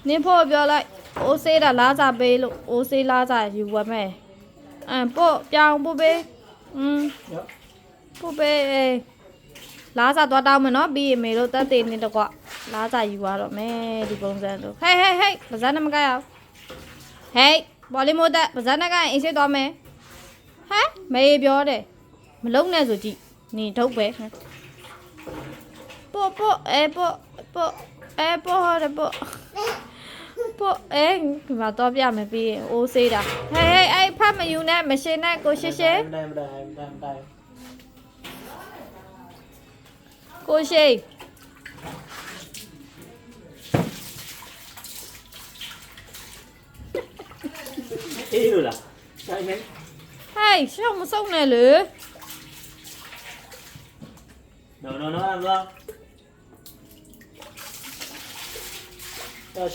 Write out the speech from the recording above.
နင်းဖို့ပြောလိုက်အိုးဆေးတာလားစာပေးလို့အိုးဆေးလားစာယူဝတ်မယ်ပို့ပြောင်းပို့ပေးပို့ပေးလားစာသွားတောင်းမယ်နော်ပြီးရင်မေတို့တက်သေးနေတော့ကွာလားစာယူရတော့မယ်ဒီပုံစံဆိုဟေးပါဇက်နဲ့မကရအောင်ဟေးဘောလီမိုတက်ပါဇက်နဲ့ကအင်းစစ်သွားမယ်ဟမ်မေပြောတယ်မလုံနဲ့ဆိုကြည့်နေထုတ်ပဲပို့ပို့ပို့ဟောတယ်ပို့ဒီမှာတော့ပြမယ်ပြီးရင်အိုးဆေးတာဟေးအဲ့ဖတ်မယူနဲ့မရှင်နဲ့ကိုရှေကိုရှေအေးလို့လားဆိုင်နေဟေးရှောင်းမဆုံးနဲ့လေ no